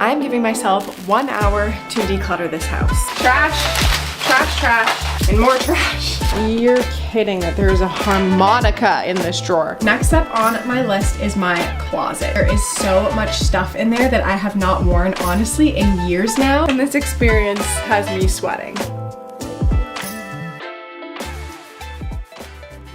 I'm giving myself 1 hour to declutter this house. Trash, trash, trash, and more trash. You're kidding that there's a harmonica in this drawer. Next up on my list is my closet. There is so much stuff in there that I have not worn, honestly, in years now, and this experience has me sweating.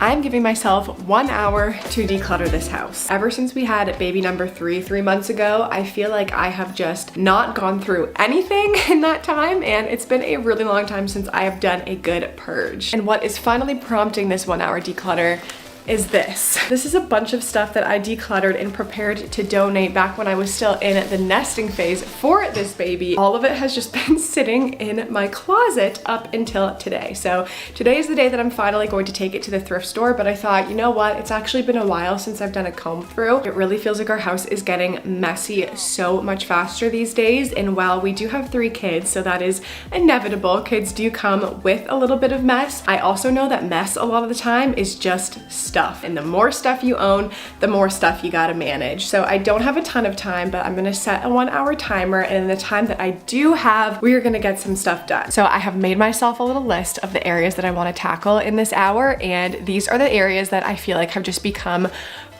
I'm giving myself 1 hour to declutter this house. Ever since we had baby number 3 months ago, I feel like I have just not gone through anything in that time, and it's been a really long time since I have done a good purge. And what is finally prompting this 1 hour declutter is this. This is a bunch of stuff that I decluttered and prepared to donate back when I was still in the nesting phase for this baby. All of it has just been sitting in my closet up until today. So today is the day that I'm finally going to take it to the thrift store, but I thought, you know what? It's actually been a while since I've done a comb through. It really feels like our house is getting messy so much faster these days. And while we do have 3 kids, so that is inevitable, kids do come with a little bit of mess. I also know that mess a lot of the time is just stuff. And the more stuff you own, the more stuff you gotta manage. So I don't have a ton of time, but I'm gonna set a 1 hour timer, and in the time that I do have, we are gonna get some stuff done. So I have made myself a little list of the areas that I wanna tackle in this hour, and these are the areas that I feel like have just become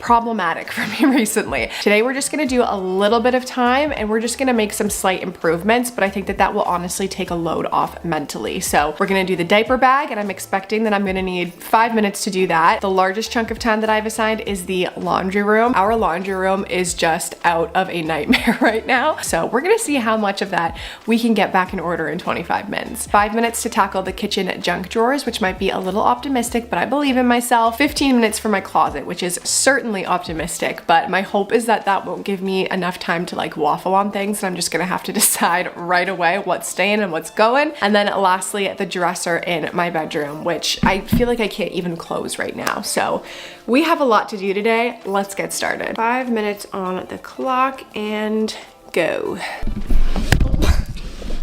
problematic for me recently. Today we're just gonna do a little bit of time, and we're just gonna make some slight improvements, but I think that that will honestly take a load off mentally. So we're gonna do the diaper bag, and I'm expecting that I'm gonna need 5 minutes to do that. The largest chunk of time that I've assigned is the laundry room. Our laundry room is just out of a nightmare right now. So we're gonna see how much of that we can get back in order in 25 minutes. 5 minutes to tackle the kitchen junk drawers, which might be a little optimistic, but I believe in myself. 15 minutes for my closet, which is certainly optimistic, but my hope is that that won't give me enough time to like waffle on things, and I'm just gonna have to decide right away what's staying and what's going. And then lastly, the dresser in my bedroom, which I feel like I can't even close right now. So we have a lot to do today. Let's get started. 5 minutes on the clock and go.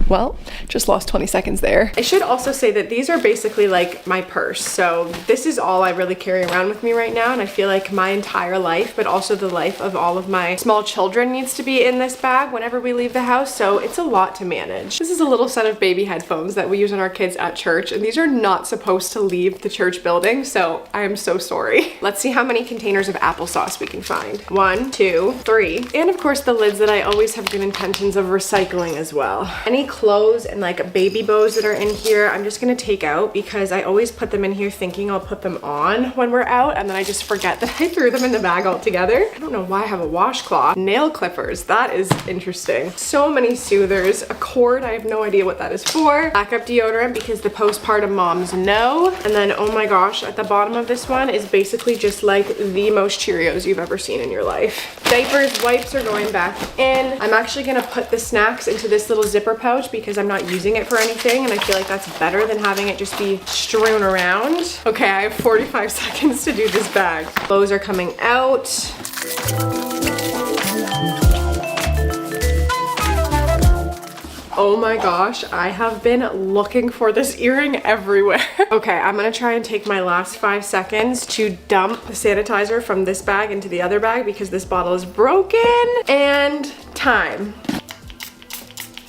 Well, just lost 20 seconds there. I should also say that these are basically like my purse. So this is all I really carry around with me right now. And I feel like my entire life, but also the life of all of my small children, needs to be in this bag whenever we leave the house. So it's a lot to manage. This is a little set of baby headphones that we use on our kids at church. And these are not supposed to leave the church building. So I am so sorry. Let's see how many containers of applesauce we can find. 1, 2, 3. And of course the lids that I always have good intentions of recycling as well. Any clothes and like baby bows that are in here, I'm just gonna take out, because I always put them in here thinking I'll put them on when we're out, and then I just forget that I threw them in the bag altogether. I don't know why I have a washcloth. Nail clippers, that is interesting. So many soothers, a cord, I have no idea what that is for. Backup deodorant, because the postpartum moms know. And then, oh my gosh, at the bottom of this one is basically just like the most Cheerios you've ever seen in your life. Diapers, wipes are going back in. I'm actually gonna put the snacks into this little zipper pouch because I'm not using it for anything, and I feel like that's better than having it just be strewn around. Okay, I have 45 seconds to do this bag. Clothes are coming out. Oh my gosh, I have been looking for this earring everywhere. Okay, I'm gonna try and take my last 5 seconds to dump the sanitizer from this bag into the other bag because this bottle is broken. And time.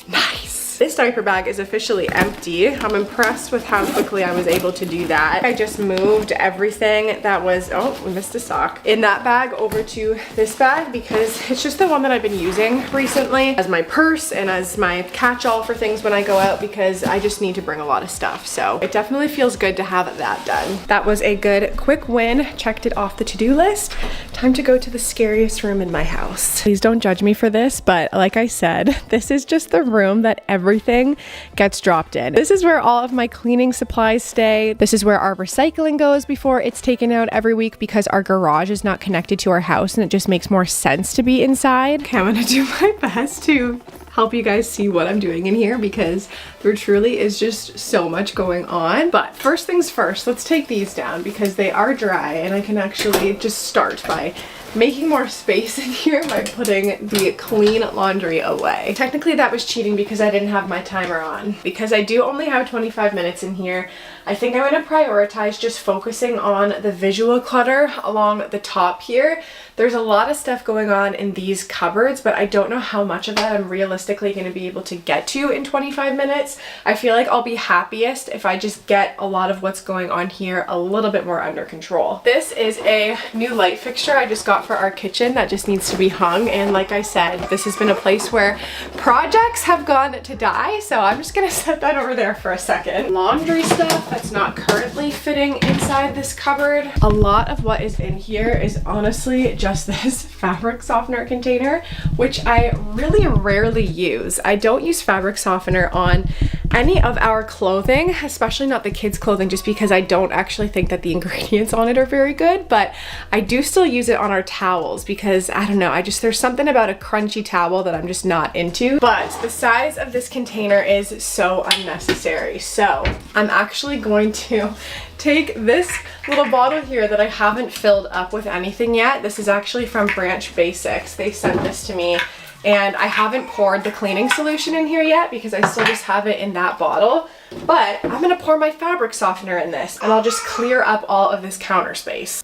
Nice. This diaper bag is officially empty. I'm impressed with how quickly I was able to do that. I just moved everything that was, oh, we missed a sock, in that bag over to this bag because it's just the one that I've been using recently as my purse and as my catch-all for things when I go out, because I just need to bring a lot of stuff. So it definitely feels good to have that done. That was a good quick win. Checked it off the to-do list. Time to go to the scariest room in my house. Please don't judge me for this, but like I said, this is just the room that everything gets dropped in. This is where all of my cleaning supplies stay. This is where our recycling goes before it's taken out every week, because our garage is not connected to our house and it just makes more sense to be inside. Okay, I'm gonna do my best to help you guys see what I'm doing in here, because there truly is just so much going on. But first things first, let's take these down because they are dry, and I can actually just start by making more space in here by putting the clean laundry away. Technically that was cheating because I didn't have my timer on. Because I do only have 25 minutes in here, I think I'm going to prioritize just focusing on the visual clutter along the top here. There's a lot of stuff going on in these cupboards, but I don't know how much of that I'm realistically going to be able to get to in 25 minutes. I feel like I'll be happiest if I just get a lot of what's going on here a little bit more under control. This is a new light fixture I just got for our kitchen that just needs to be hung, and like I said, this has been a place where projects have gone to die, so I'm just gonna set that over there for a second. Laundry stuff that's not currently fitting inside this cupboard. A lot of what is in here is honestly just this fabric softener container, which I really rarely use. I don't use fabric softener on any of our clothing, especially not the kids' clothing, just because I don't actually think that the ingredients on it are very good, but I do still use it on our towels because I don't know, there's something about a crunchy towel that I'm just not into. But the size of this container is so unnecessary. So I'm actually going to take this little bottle here that I haven't filled up with anything yet. This is actually from Branch Basics. They sent this to me. And I haven't poured the cleaning solution in here yet because I still just have it in that bottle. But I'm gonna pour my fabric softener in this and I'll just clear up all of this counter space.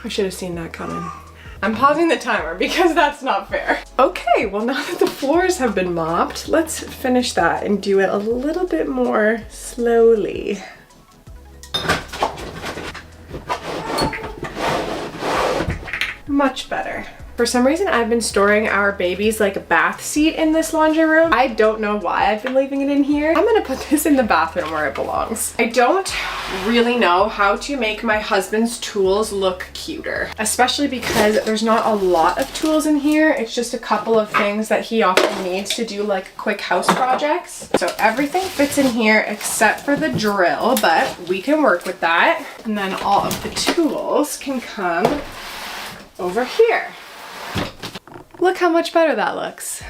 I should have seen that coming. I'm pausing the timer because that's not fair. Okay, well now that the floors have been mopped, let's finish that and do it a little bit more slowly. Much better. For some reason, I've been storing our baby's like bath seat in this laundry room. I don't know why I've been leaving it in here. I'm gonna put this in the bathroom where it belongs. I don't really know how to make my husband's tools look cuter, especially because there's not a lot of tools in here. It's just a couple of things that he often needs to do like quick house projects. So everything fits in here except for the drill, but we can work with that. And then all of the tools can come over here. Look how much better that looks.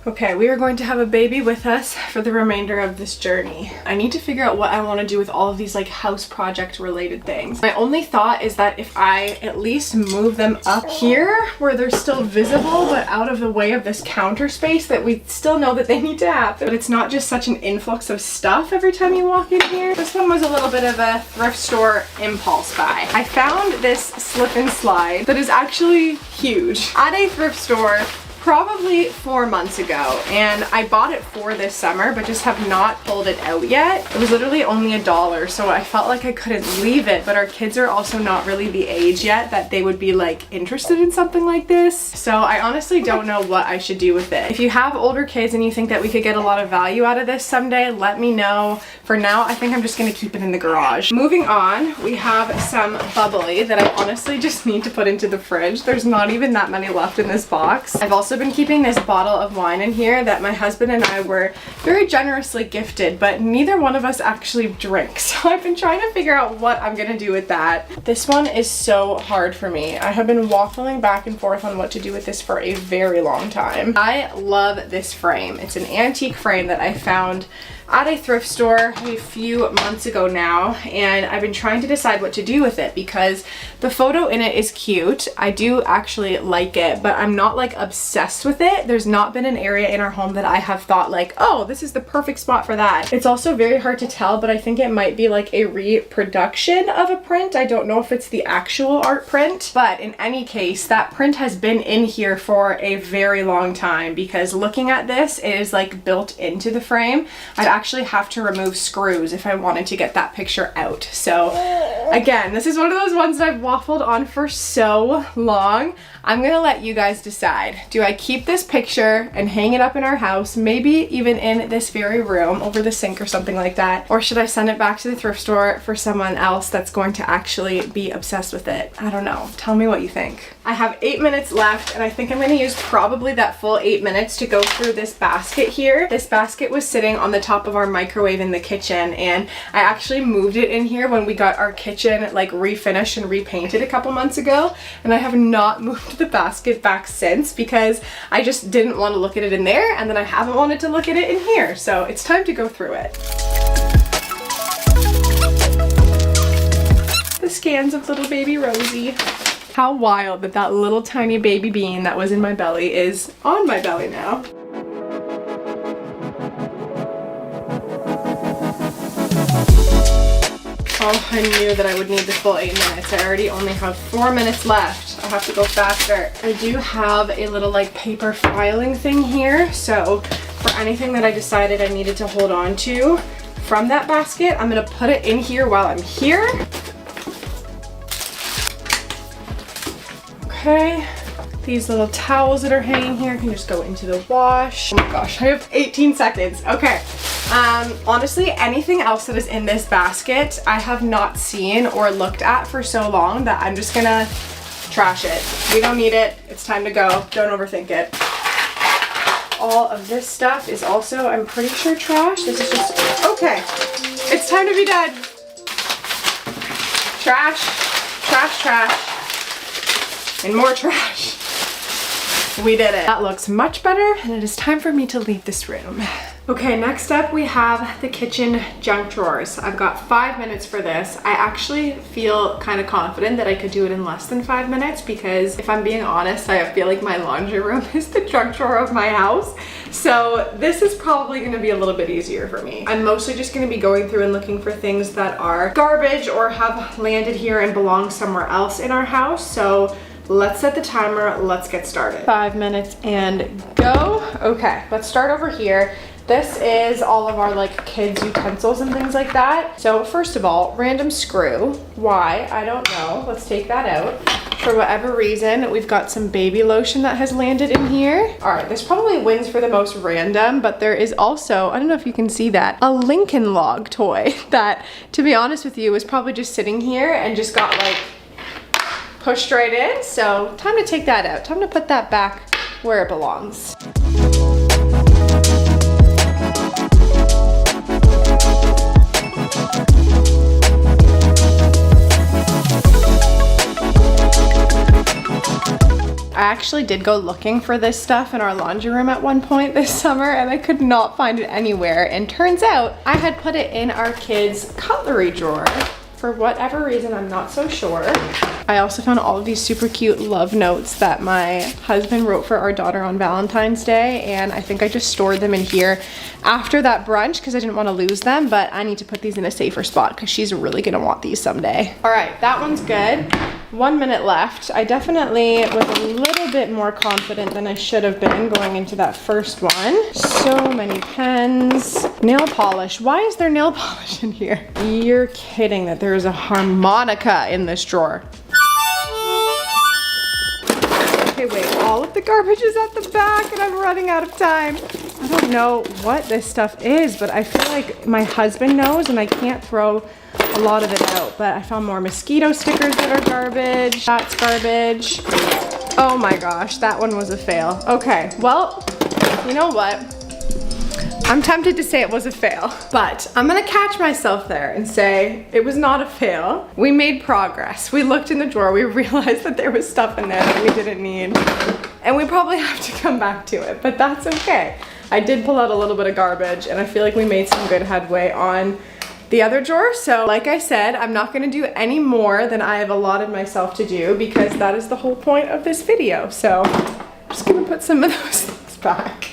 Okay, we are going to have a baby with us for the remainder of this journey. I need to figure out what I want to do with all of these like house project related things. My only thought is that if I at least move them up here where they're still visible but out of the way of this counter space, that we still know that they need to happen. But it's not just such an influx of stuff every time you walk in here. This one was a little bit of a thrift store impulse buy. I found this slip and slide that is actually huge at a thrift store probably 4 months ago, and I bought it for this summer but just have not pulled it out yet. It was literally only $1, so I felt like I couldn't leave it, but our kids are also not really the age yet that they would be like interested in something like this. So I honestly don't know what I should do with it. If you have older kids and you think that we could get a lot of value out of this someday, let me know. For now, I think I'm just gonna keep it in the garage. Moving on, we have some bubbly that I honestly just need to put into the fridge. There's not even that many left in this box. I've also been keeping this bottle of wine in here that my husband and I were very generously gifted, but neither one of us actually drinks. So I've been trying to figure out what I'm gonna do with that. This one is so hard for me. I have been waffling back and forth on what to do with this for a very long time. I love this frame. It's an antique frame that I found at a thrift store a few months ago now, and I've been trying to decide what to do with it because the photo in it is cute. I do actually like it, but I'm not like obsessed with it. There's not been an area in our home that I have thought like, oh, this is the perfect spot for that. It's also very hard to tell, but I think it might be like a reproduction of a print. I don't know if it's the actual art print, but in any case, that print has been in here for a very long time because looking at this, it is like built into the frame. I'd actually have to remove screws if I wanted to get that picture out. So again, this is one of those ones that I've waffled on for so long. I'm gonna let you guys decide. Do I keep this picture and hang it up in our house, maybe even in this very room over the sink or something like that? Or should I send it back to the thrift store for someone else that's going to actually be obsessed with it? I don't know. Tell me what you think. I have 8 minutes left, and I think I'm gonna use probably that full 8 minutes to go through this basket here. This basket was sitting on the top of our microwave in the kitchen, and I actually moved it in here when we got our kitchen like refinished and repainted a couple months ago, and I have not moved the basket back since because I just didn't want to look at it in there, and then I haven't wanted to look at it in here, so it's time to go through it. the scans of little baby Rosie. How wild that that little tiny baby bean that was in my belly is on my belly now. Oh, I knew that I would need the full 8 minutes. I already only have 4 minutes left. I have to go faster. I do have a little like paper filing thing here. So for anything that I decided I needed to hold on to from that basket, I'm gonna put it in here while I'm here. Okay. These little towels that are hanging here can just go into the wash. Oh my gosh, I have 18 seconds. Okay. Honestly, anything else that is in this basket, I have not seen or looked at for so long that I'm just gonna trash it. We don't need it. It's time to go. Don't overthink it. All of this stuff is also, I'm pretty sure, trash. This is just, okay. It's time to be done. Trash, trash, trash, and more trash. We did it. That looks much better, and it is time for me to leave this room. Okay, next up we have the kitchen junk drawers. I've got 5 minutes for this. I actually feel kind of confident that I could do it in less than 5 minutes because if I'm being honest, I feel like my laundry room is the junk drawer of my house. So this is probably gonna be a little bit easier for me. I'm mostly just gonna be going through and looking for things that are garbage or have landed here and belong somewhere else in our house. So let's set the timer, let's get started. 5 minutes and go. Okay, let's start over here. This is all of our like kids utensils and things like that. So first of all, random screw. Why? I don't know. Let's take that out. For whatever reason, we've got some baby lotion that has landed in here. All right, this probably wins for the most random, but there is also, I don't know if you can see that, a Lincoln Log toy that, to be honest with you, was probably just sitting here and just got like pushed right in. So time to take that out. Time to put that back where it belongs. I actually did go looking for this stuff in our laundry room at one point this summer and I could not find it anywhere, and turns out I had put it in our kids' cutlery drawer. For whatever reason, I'm not so sure. I also found all of these super cute love notes that my husband wrote for our daughter on Valentine's Day, and I think I just stored them in here after that brunch because I didn't want to lose them, but I need to put these in a safer spot because she's really gonna want these someday. All right, that one's good. 1 minute left. I definitely was a little bit more confident than I should have been going into that first one. So many pens. Nail polish. Why is there nail polish in here? You're kidding that there's a harmonica in this drawer. Okay, wait, all of the garbage is at the back and I'm running out of time. I don't know what this stuff is, but I feel like my husband knows and I can't throw a lot of it out. But I found more mosquito stickers that are garbage. That's garbage. Oh my gosh, that one was a fail. Okay, well, you know what? I'm tempted to say it was a fail, but I'm gonna catch myself there and say it was not a fail. We made progress. We looked in the drawer, we realized that there was stuff in there that we didn't need, and we probably have to come back to it, but that's okay. I did pull out a little bit of garbage, and I feel like we made some good headway on the other drawer. So like I said, I'm not gonna do any more than I have allotted myself to do because that is the whole point of this video. So I'm just gonna put some of those things back.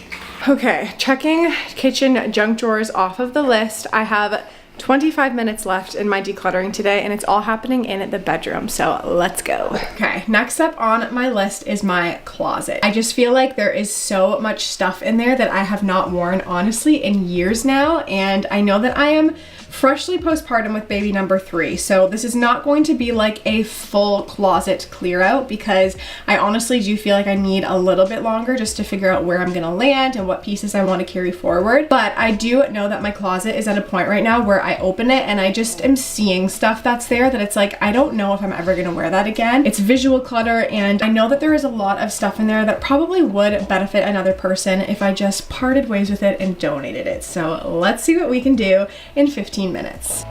Okay, checking kitchen junk drawers off of the list. I have 25 minutes left in my decluttering today and it's all happening in the bedroom, so let's go. Okay, next up on my list is my closet. I just feel like there is so much stuff in there that I have not worn honestly in years now, and I know that I am freshly postpartum with baby number 3, so this is not going to be like a full closet clear out because I honestly do feel like I need a little bit longer just to figure out where I'm gonna land and what pieces I want to carry forward. But I do know that my closet is at a point right now where I open it and I just am seeing stuff that's there that it's like, I don't know if I'm ever gonna wear that again. It's visual clutter, and I know that there is a lot of stuff in there that probably would benefit another person if I just parted ways with it and donated it. So let's see what we can do in 15 minutes.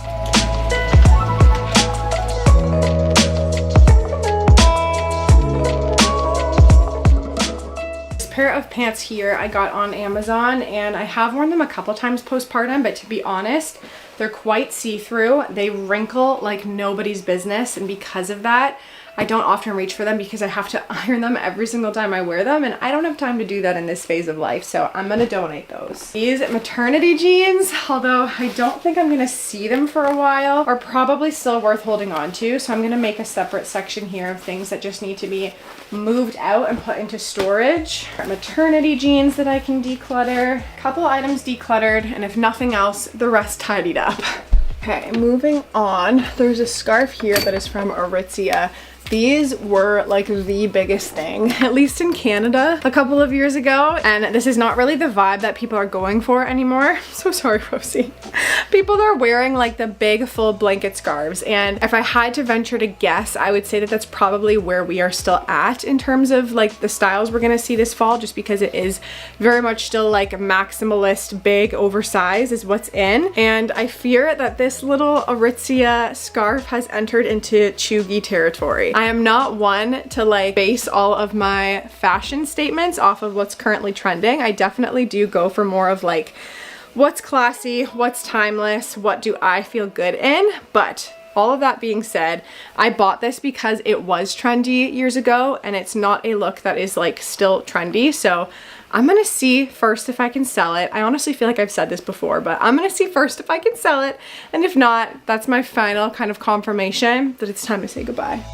This pair of pants here I got on Amazon, and I have worn them a couple times postpartum, but to be honest, They're quite see-through. They wrinkle like nobody's business, and because of that, I don't often reach for them because I have to iron them every single time I wear them, and I don't have time to do that in this phase of life, so I'm gonna donate those. These maternity jeans, although I don't think I'm gonna see them for a while, are probably still worth holding on to, so I'm gonna make a separate section here of things that just need to be moved out and put into storage. Maternity jeans that I can declutter. A couple items decluttered, and if nothing else, the rest tidied up. Okay, moving on. There's a scarf here that is from Aritzia. These were like the biggest thing, at least in Canada a couple of years ago. And this is not really the vibe that people are going for anymore. I'm so sorry, Rosie. People are wearing like the big full blanket scarves. And if I had to venture to guess, I would say that that's probably where we are still at in terms of like the styles we're gonna see this fall, just because it is very much still like maximalist, big, oversized is what's in. And I fear that this little Aritzia scarf has entered into chuggy territory. I am not one to like base all of my fashion statements off of what's currently trending. I definitely do go for more of like what's classy, what's timeless, what do I feel good in. But all of that being said, I bought this because it was trendy years ago, and it's not a look that is like still trendy. So I'm gonna see first if I can sell it. I honestly feel like I've said this before, but I'm gonna see first if I can sell it. And if not, that's my final kind of confirmation that it's time to say goodbye.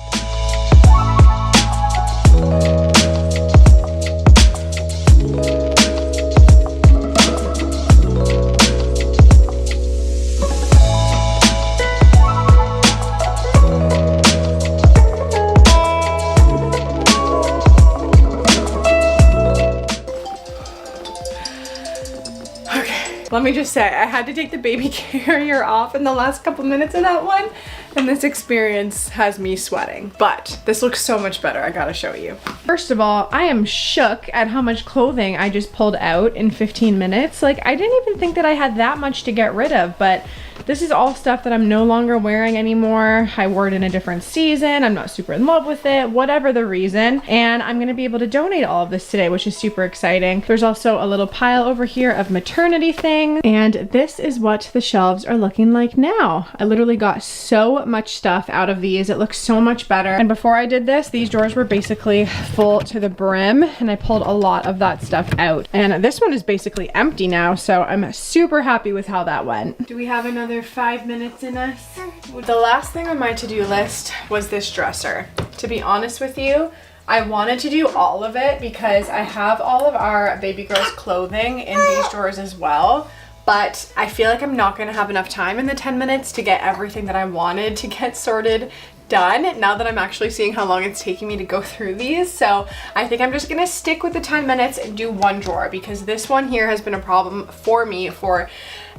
Let me just say, I had to take the baby carrier off in the last couple minutes of that one, and this experience has me sweating. But this looks so much better, I gotta show you. First of all, I am shook at how much clothing I just pulled out in 15 minutes. Like, I didn't even think that I had that much to get rid of, but this is all stuff that I'm no longer wearing anymore. I wore it in a different season. I'm not super in love with it, whatever the reason. And I'm gonna be able to donate all of this today, which is super exciting. There's also a little pile over here of maternity things. And this is what the shelves are looking like now. I literally got so much stuff out of these. It looks so much better. And before I did this, these drawers were basically full to the brim, and I pulled a lot of that stuff out. And this one is basically empty now, so I'm super happy with how that went. Do we have another 5 minutes in us? The last thing on my to-do list was this dresser. To be honest with you, I wanted to do all of it because I have all of our baby girl's clothing in these drawers as well. But I feel like I'm not gonna have enough time in the 10 minutes to get everything that I wanted to get sorted done now that I'm actually seeing how long it's taking me to go through these. So I think I'm just gonna stick with the 10 minutes and do one drawer, because this one here has been a problem for me for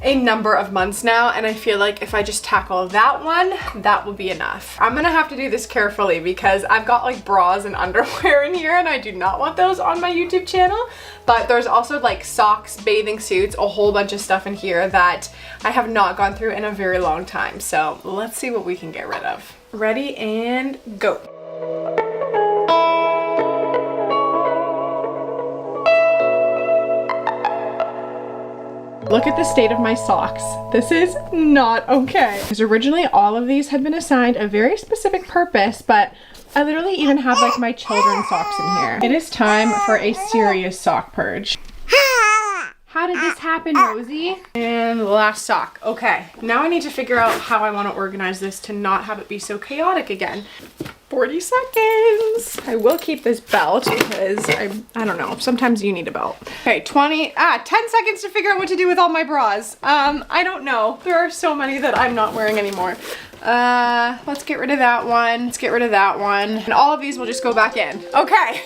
a number of months now, and I feel like if I just tackle that one, that will be enough. I'm gonna have to do this carefully because I've got like bras and underwear in here, and I do not want those on my YouTube channel. But there's also like socks, bathing suits, a whole bunch of stuff in here that I have not gone through in a very long time. So let's see what we can get rid of. Ready and go. Look at the state of my socks. This is not okay. Because originally all of these had been assigned a very specific purpose, but I literally even have like my children's socks in here. It is time for a serious sock purge. How did this happen, Rosie? And the last sock. Okay, now I need to figure out how I want to organize this to not have it be so chaotic again. 40 seconds. I will keep this belt because I don't know, sometimes you need a belt. Okay, 10 seconds to figure out what to do with all my bras. I don't know. There are so many that I'm not wearing anymore. Let's get rid of that one. Let's get rid of that one. And all of these will just go back in. Okay.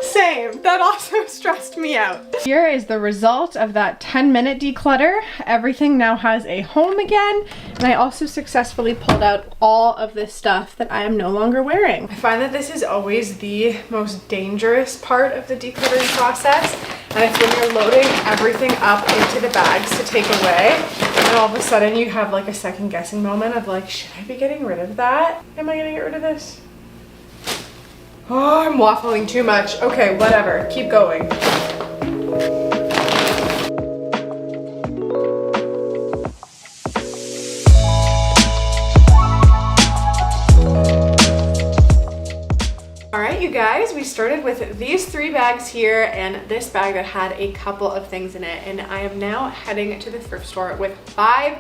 Same. That also stressed me out. Here is the result of that 10-minute declutter. Everything now has a home again, and I also successfully pulled out all of this stuff that I am no longer wearing. I find that this is always the most dangerous part of the decluttering process, and it's when you're loading everything up into the bags to take away, and all of a sudden you have like a second guessing moment of like, should I be getting rid of that? Am I gonna get rid of this? Oh, I'm waffling too much. Okay, whatever. Keep going. All right, you guys, we started with these 3 bags here and this bag that had a couple of things in it. And I am now heading to the thrift store with 5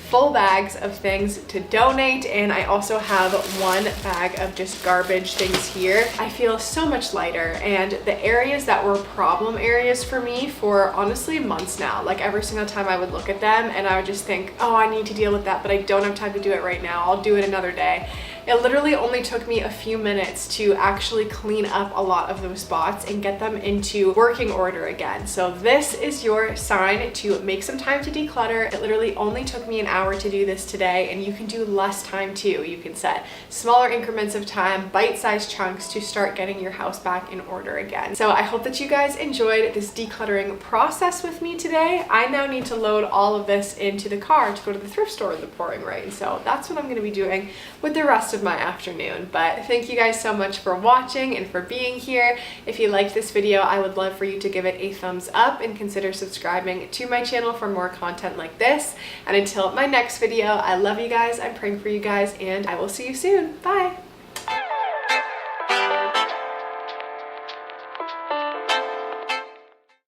full bags of things to donate, and I also have 1 bag of just garbage things here. I feel so much lighter, and the areas that were problem areas for me for honestly months now, like every single time I would look at them and I would just think, oh, I need to deal with that, but I don't have time to do it right now. I'll do it another day. It literally only took me a few minutes to actually clean up a lot of those spots and get them into working order again. So this is your sign to make some time to declutter. It literally only took me an hour to do this today, and you can do less time too. You can set smaller increments of time, bite-sized chunks to start getting your house back in order again. So I hope that you guys enjoyed this decluttering process with me today. I now need to load all of this into the car to go to the thrift store in the pouring rain. So that's what I'm gonna be doing with the rest of my afternoon. But thank you guys so much for watching and for being here. If you liked this video, I would love for you to give it a thumbs up and consider subscribing to my channel for more content like this. And until my next video, I love you guys, I'm praying for you guys, and I will see you soon. Bye.